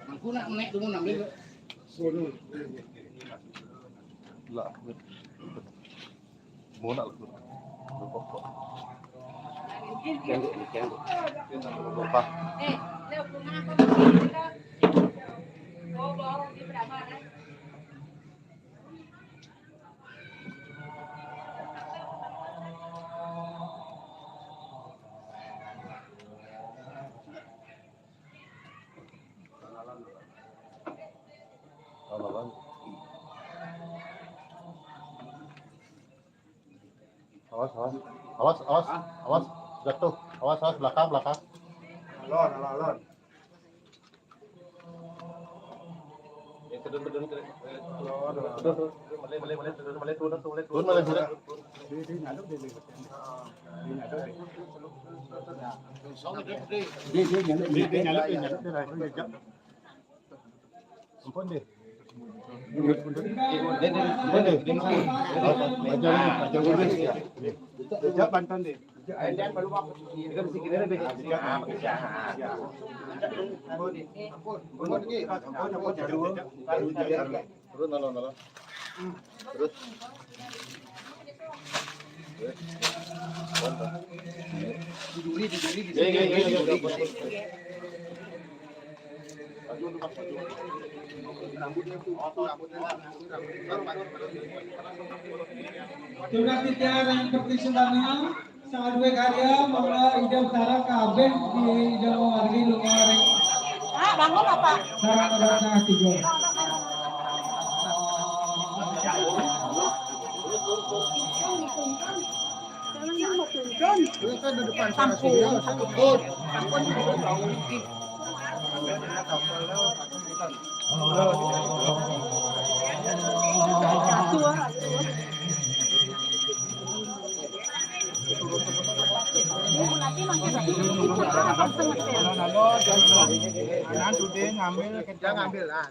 Aku nak naik dulu nambil. Lah. Mau nak lu. Lupa. Leo punya apa kita? Oh, bawa di berapa kan? Awas, jatuh. Awas, belakang. Alon. Turun. Bantuan deh. Sudah titiaran keprisulana saat dua karya mangga ide utara kabeh di ide wargi lumaring. Bangun apa? Sarang ada tiga. Ngambil lah.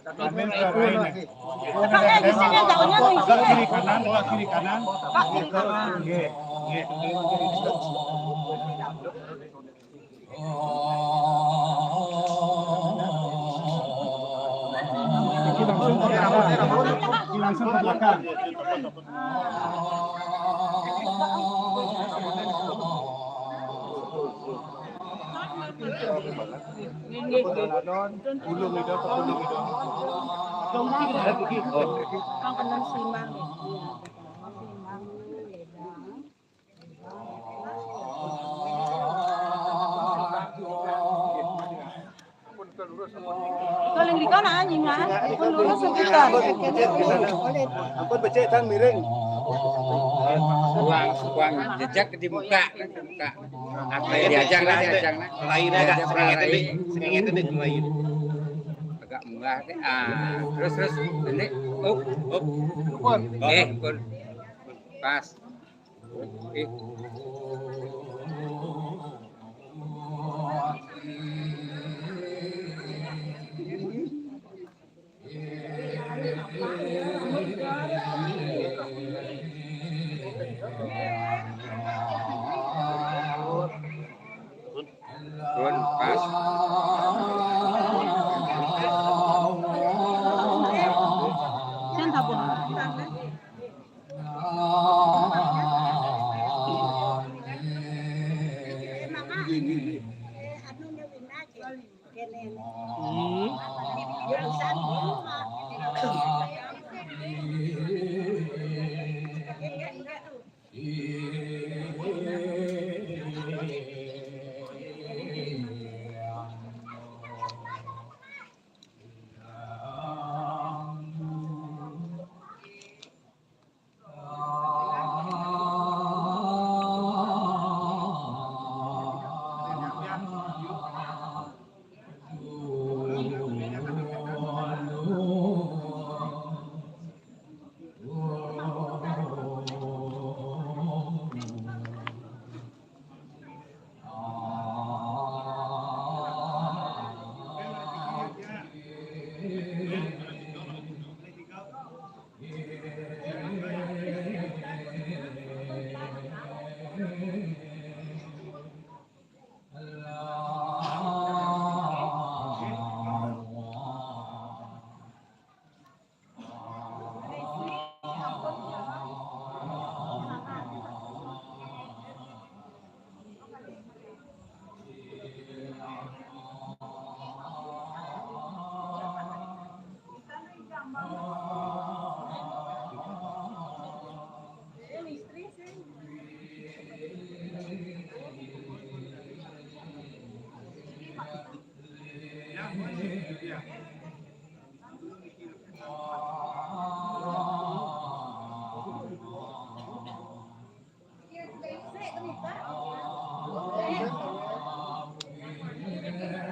Kiri kanan. Langsung ke belakang. Kalau di kau nak anjing lah, pun lurus sekitar. Ampun becek dan miring. Buang jejak di muka. Apa yang diajang lah. Lain agak seringet tadi lain. Agak murah deh. Terus ini up. Pun. Pas. Pun pas. Siapa pun?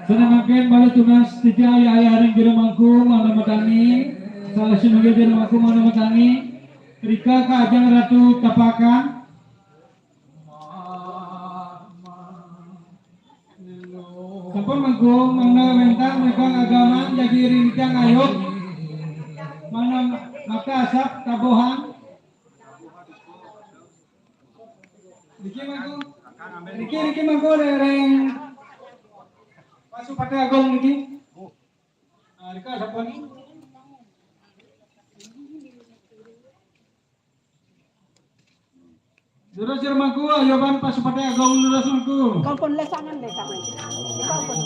Senangkan bala tunas tiga ayaring diremangku mana matangi salah sinungge diremangku mana matangi Rika Kajang Ratu Tapakan sampun mangku mana mentang mereka agama jadi rincang ayub mana maka asap tabohan Riki mangku dereng Masuk pakai agong ini. Rika sampun. Durus jermangku ayoban pas pakai agong durus mangku. Kau pun lesangan deh kamu. Kau pun.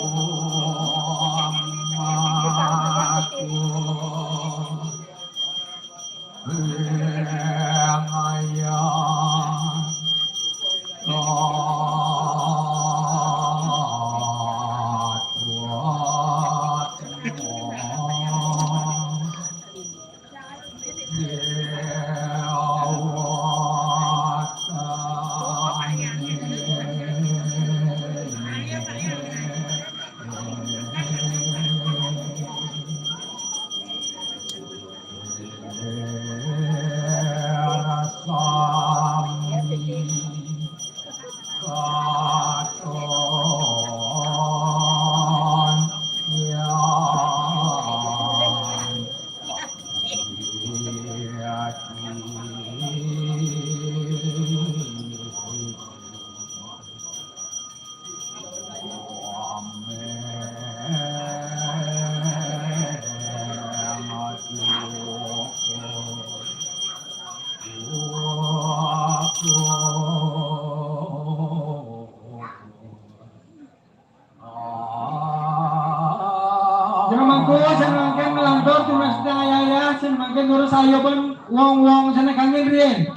Senangkan melantur tunas daya senangkan ngurus ayoban wong sana kangen rien.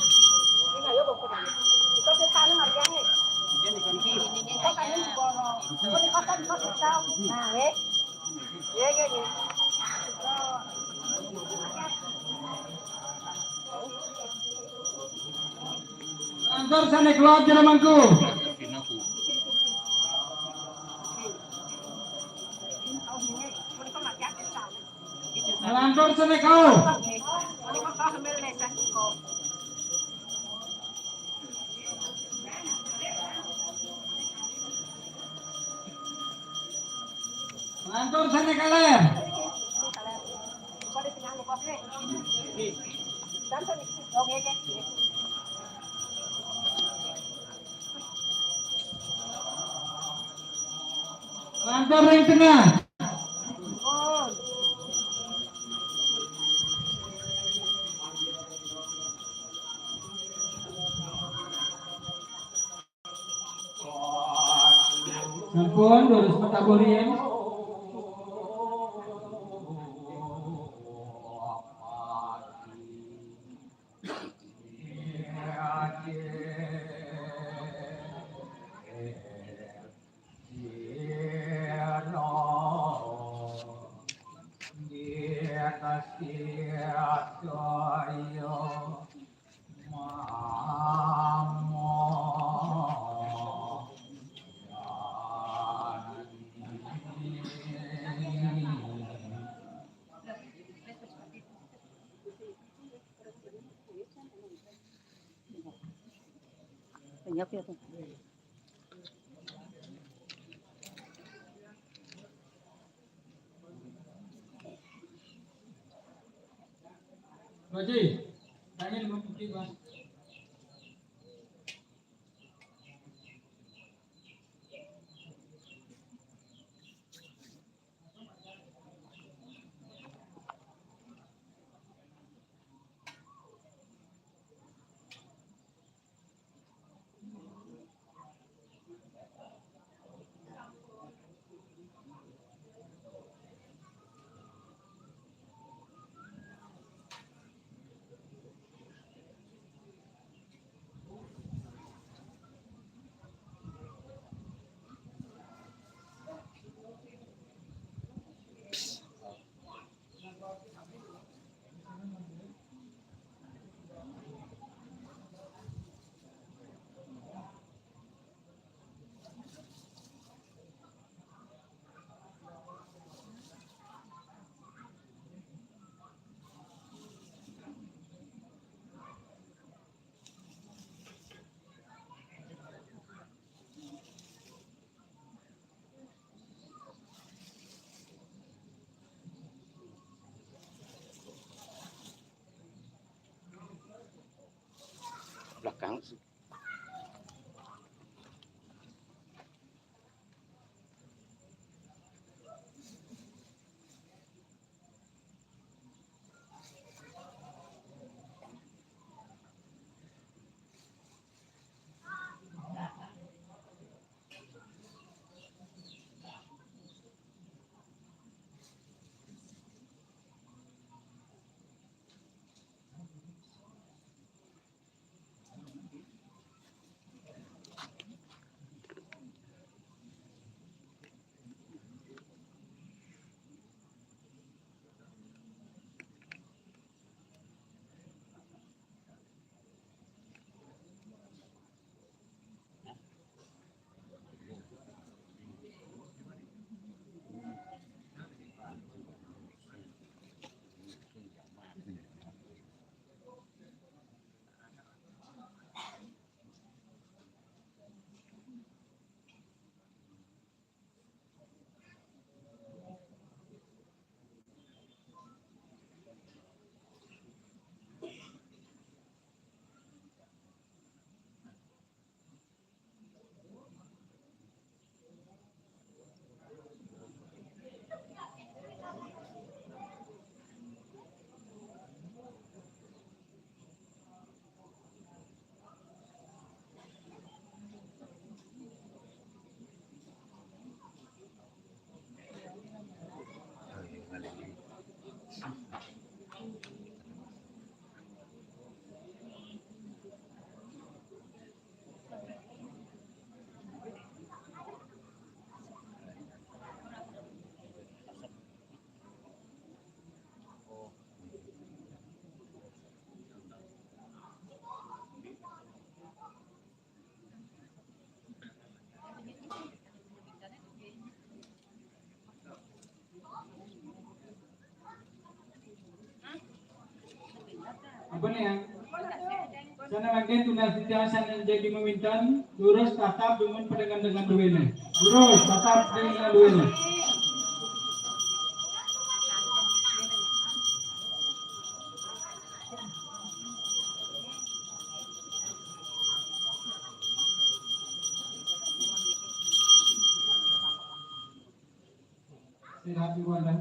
Lantur sana keluar jeremangku. Lantur sana kau. Lantur sana kalian. Lantur ring tengah. Sampun durus petabolien. Haji, tanya membukti Mas. Apa nih ya? Sana lagi tunas ditiasan yang jadi memintan lurus tatap dengan dengan duwene. Lurus tatap dengan duwene. Sirat Iwanda.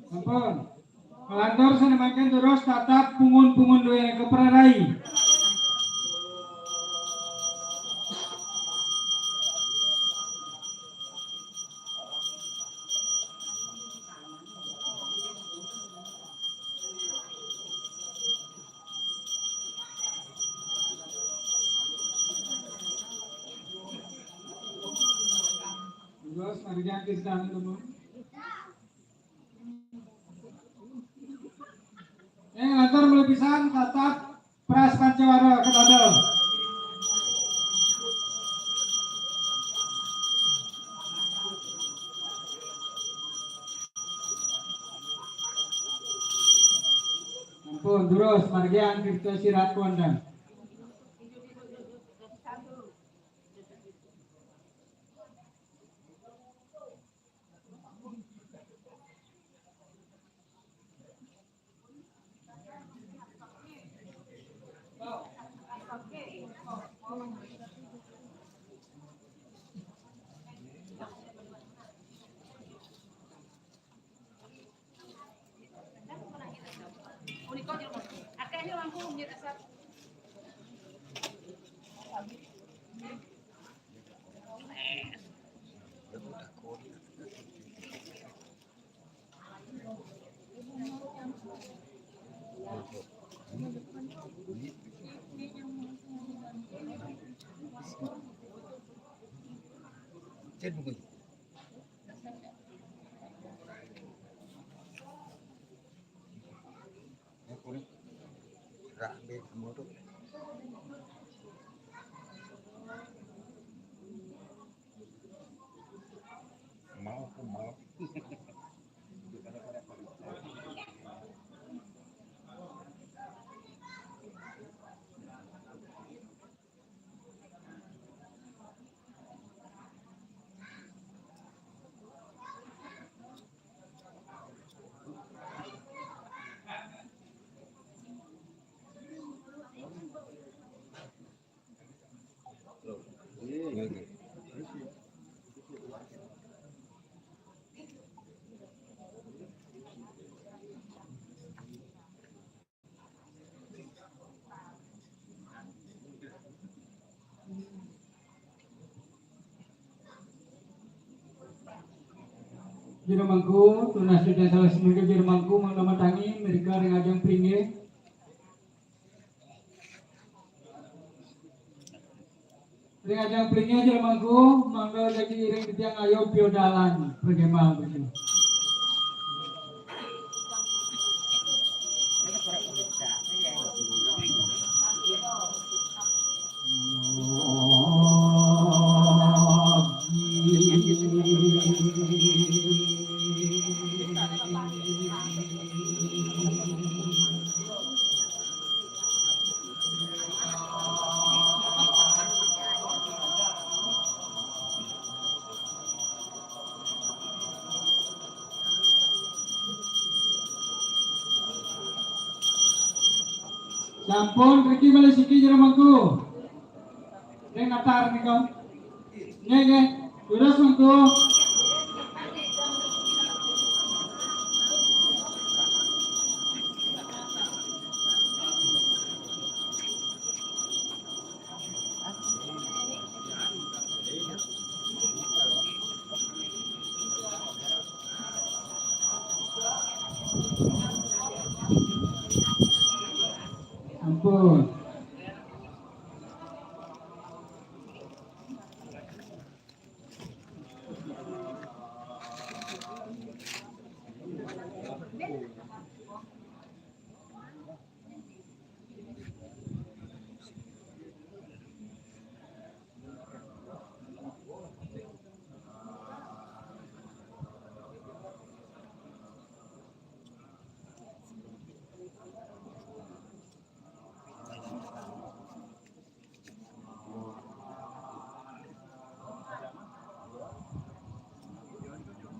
Ampun. Kelantor senemakan terus tatap pungun-pungun duwene keperai. Terus mari kita teman. Lantar mulai pisan tatap pras pancawara kedadel. Ampun, terus margian kita sirat kondan. Trên một người. Rạ bên mua thôi. Mau không mau. Jiromangku tunas tidak salah seminggu jiromangku mangamatangi mereka rengajang pringge rengajang pringge jiromangku mangga jadi iring di tiang ayo piodalan pergemal begitu. Sampun Riki balik siki jiromangku. Neng atar nih kau. Neng, terus mangku. Ampun.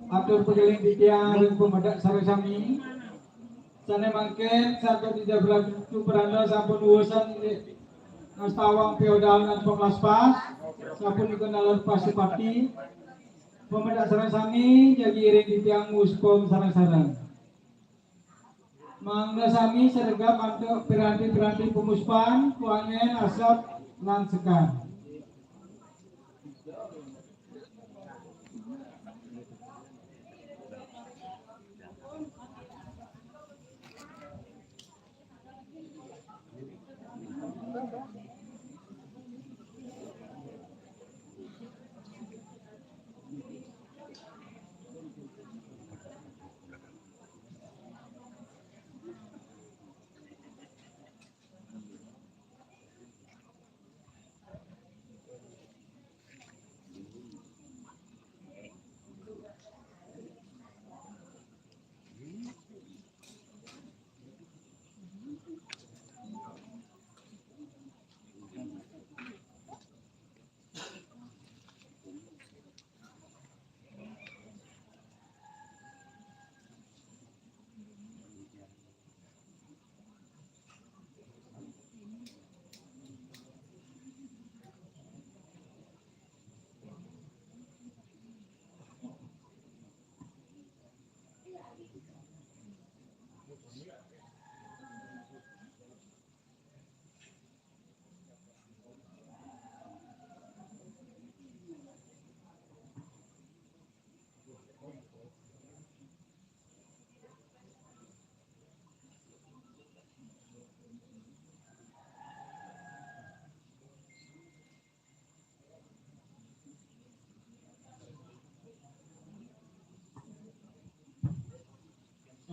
atur pegeling titiang dan pemedak sarasami. Sana mangken satu tidak berlaku beranda sampun urusan Nastawang feodal dan penglaspas sampun dikenalan pasupati pemedak sarasami jadi iring titiang muskom sarang-sarang. Mangga sami sergap untuk piranti-piranti pemuspan, kuangen, asap, lan sekar.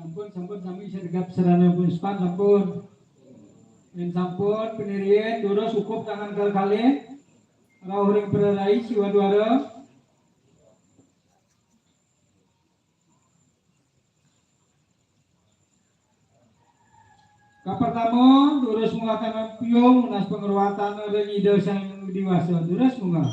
Sampun sami sergap serana puspan sampun. Dan sampun penirian durus cukup tangan kali rauhring pererai siwa duara. Kapertama durus mengatakan piung nas pengeruatan dan ide sang diwasa durus munga.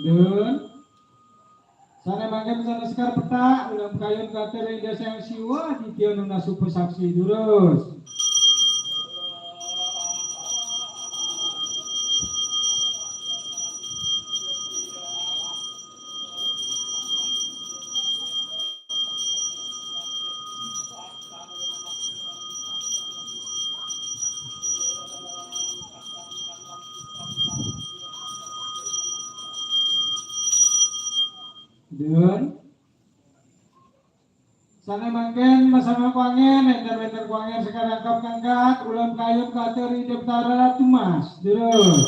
Dan sana mangke sana sekar peta ulam kayun kateri desa yang siwa di tiang nasu pesaksi durus. Dan sana mangken masama kuangen enter kuangen sekarang kap ngangkat ulam kayun kateri deptara tumas durus.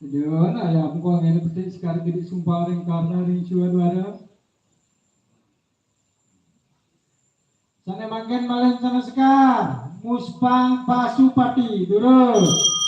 Jangan ayah aku ini penting sekali jadi sumpah ring karena ring cuan wara. Sana mangken malen sana sekar muspang pasupati durus.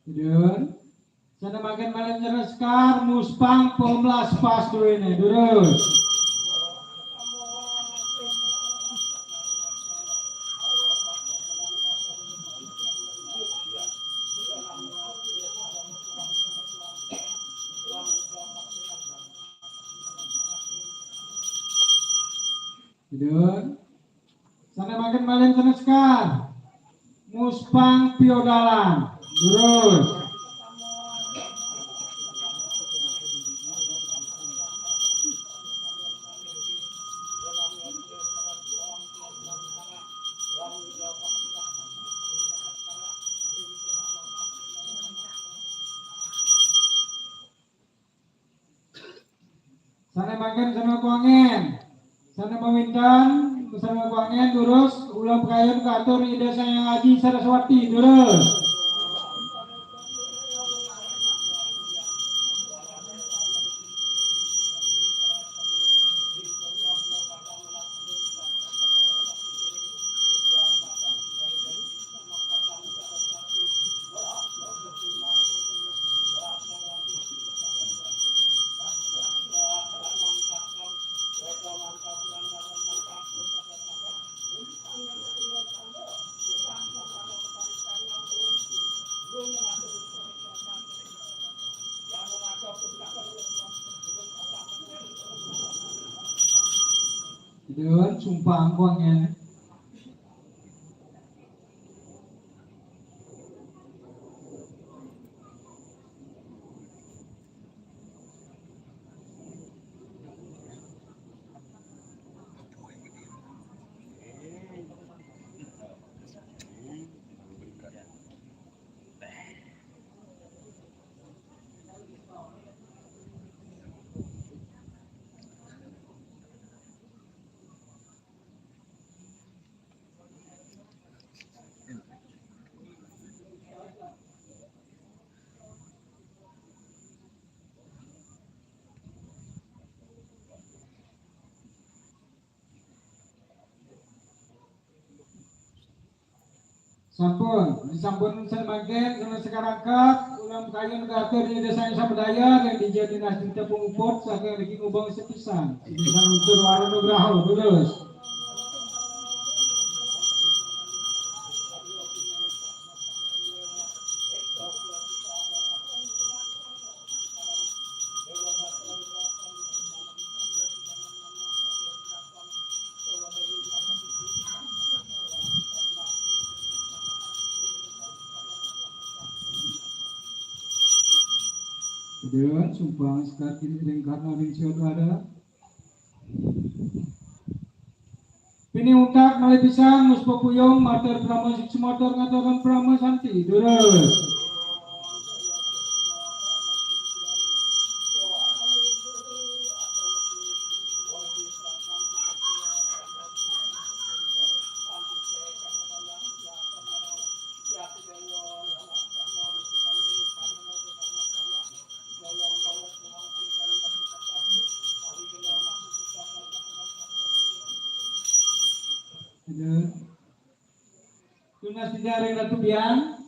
Dun. Sana makin malam nyereskar muspang pomlas pas dulu ini durus. Dun. Sana makin malam nyereskar muspang piodalan durus. Sana makan sama kuangen, sana memintan sama kuangen durus ulam kayan katur ida sayang Haji Saraswati durus. Dun sumpah kuangen. Disampun semakin sama sekarang kat ulam kayu gatur di desa yang sabdaya yang dijadi nasi tepung upot saking lagi ngubang sepisan bisa luntur warna nugraho terus. Dun sumpah sekat ini dengan karena rincian ada. Pini untak malih pisang muspo puyong mater prama sik motor ngatoran prama santi durus. Tunas dijaring Ratu Bian.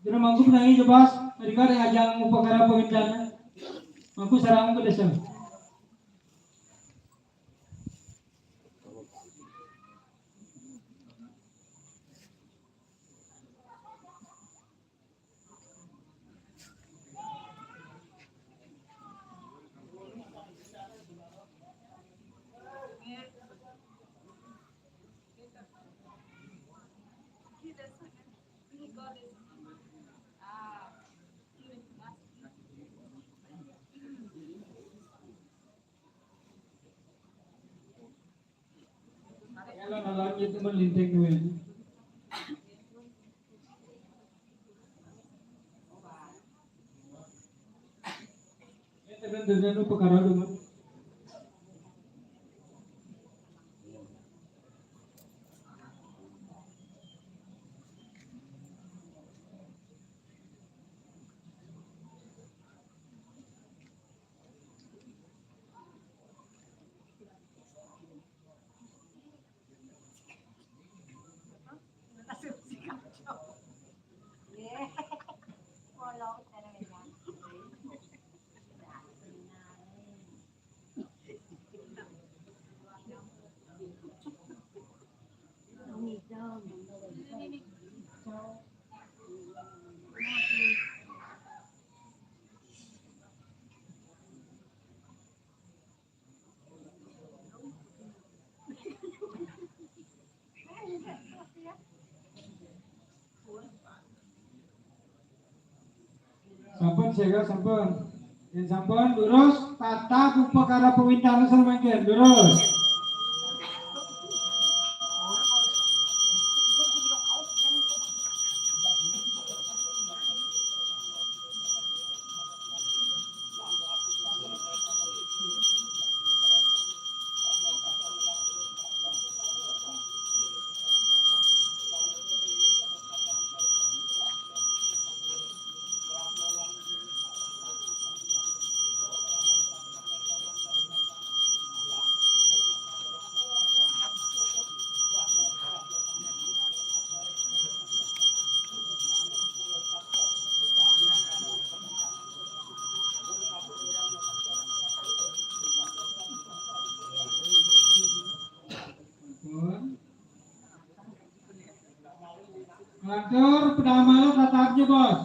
Jero mangku menangi jebas, mereka yang ajang upakara pemintana. Mangku sarang ke desa. Kalau nalar itu melinting gue. Ini dengan upakara dulu. Sampun saya sampun. Dan sampun lurus tata perkara pemerintahan samangken lurus. Lantur pedamalan tatapnya bos.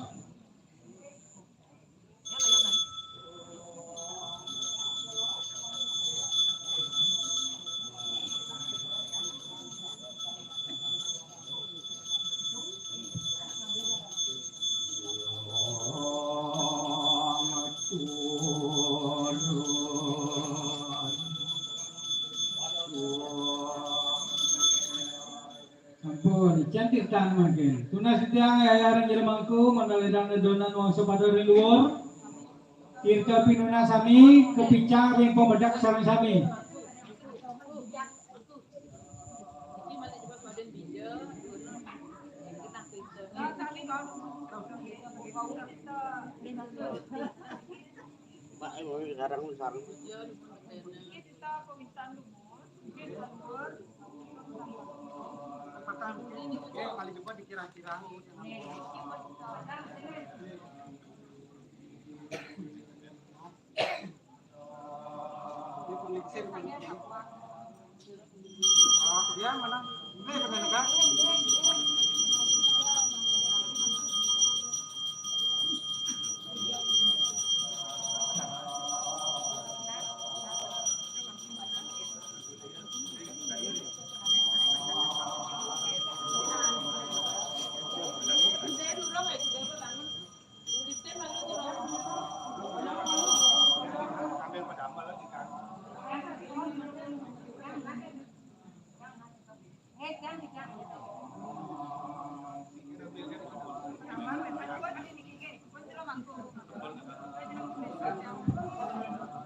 Ampun, cantik tang makin. Tunas setiang ayaran jelmangku mandaledang nedonan wangsa pada luar. Tirta pinuna sami kepicang yang pemedak sarang sami. Pak, mau sarang sarang. Kali cepat dikira-kira. Dia mana? Ini benar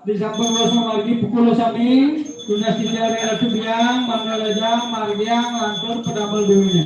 Disampun langsung lagi pukul sami tunas tiga ratu biang mangalajang margiang lantur pedamel dunia.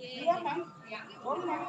Iya, Bang. Ya, boleh.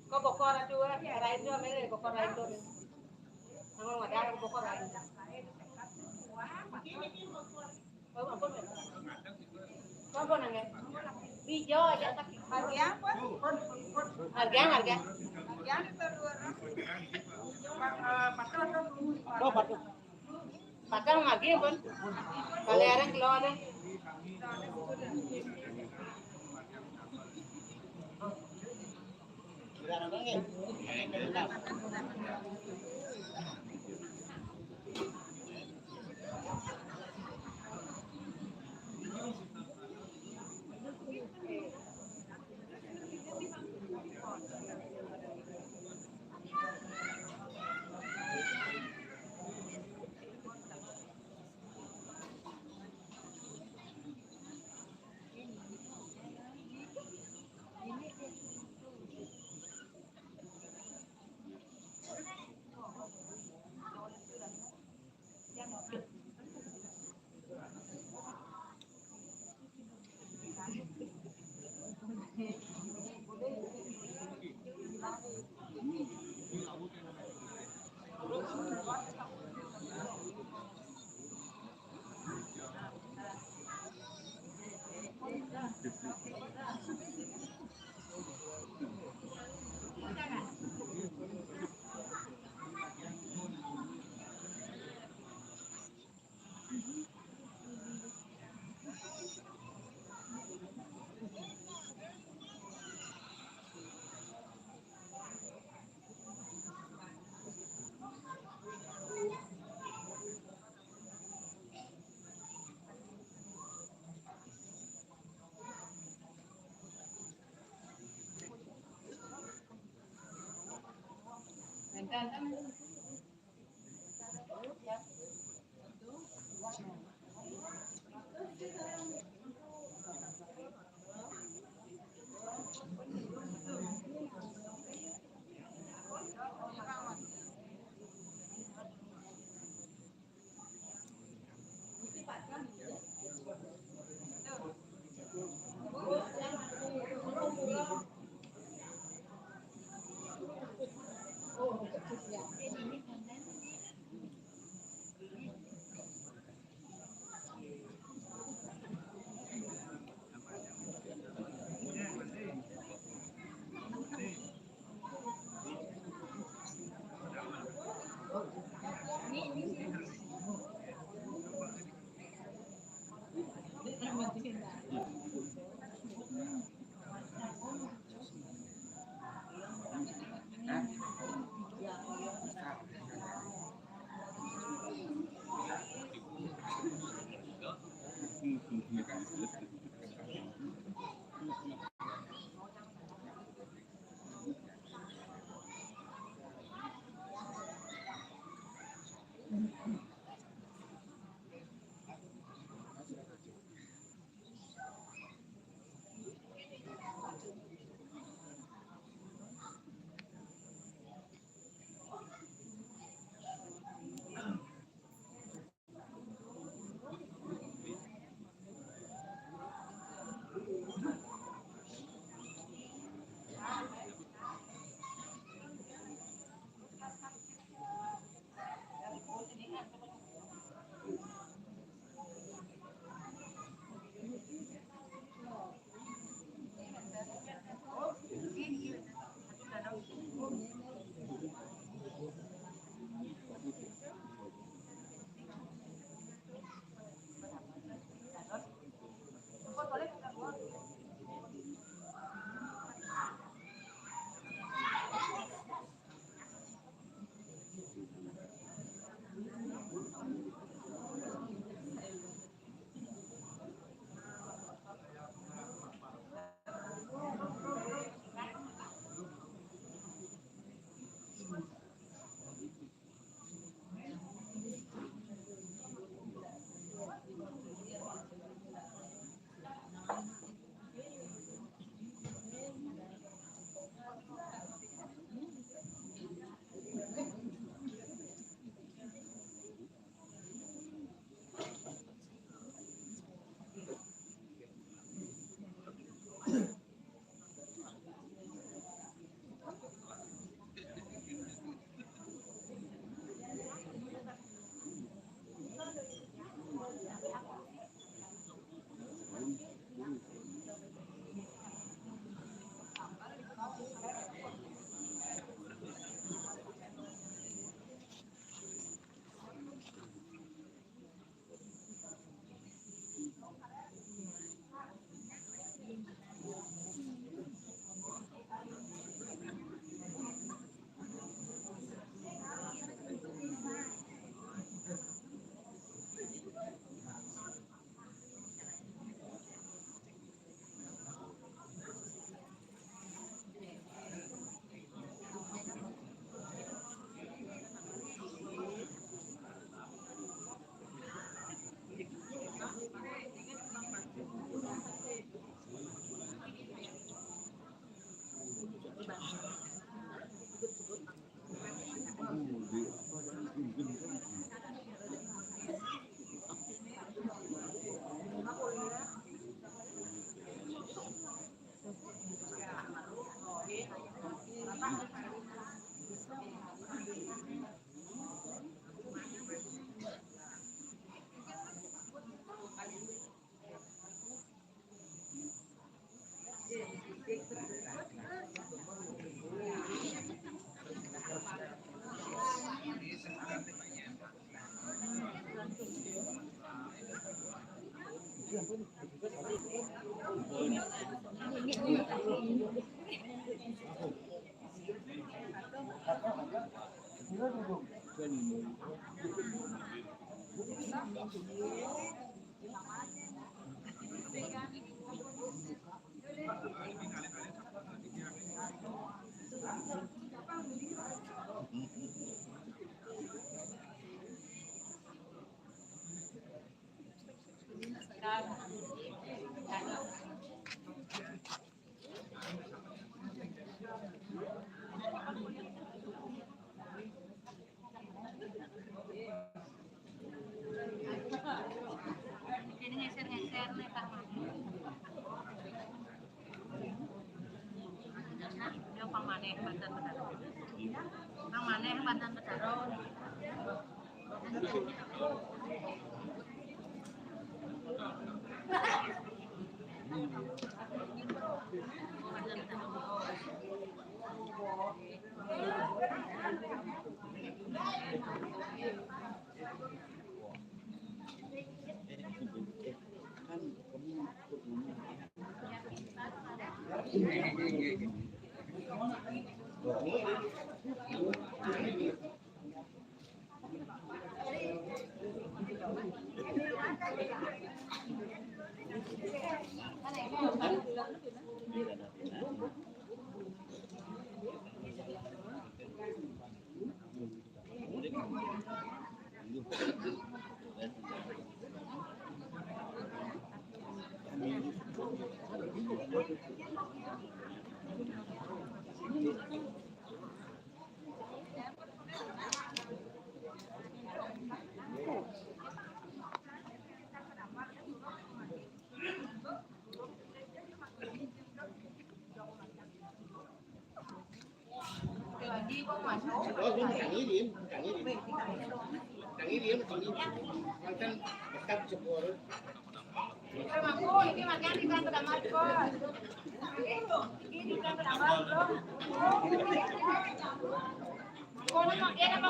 Có bột con ra chưa? Cái chưa mấy người bột con ra chưa? Nó ngoài ra bột con ra. Có con này nghe. Video aja tak harga apa? Harga. Patang lagi pun. Kalian keluar deh. maneh Banten Betaro. Nang maneh Banten Betaro. Oh, càng ý điểm, càng ý điểm. Càng ý điểm còn ý Banten dekat Jepur. Mangku, ini makan di kan pedang Marco. Ini kan pedang Marco. Kau nak makan apa?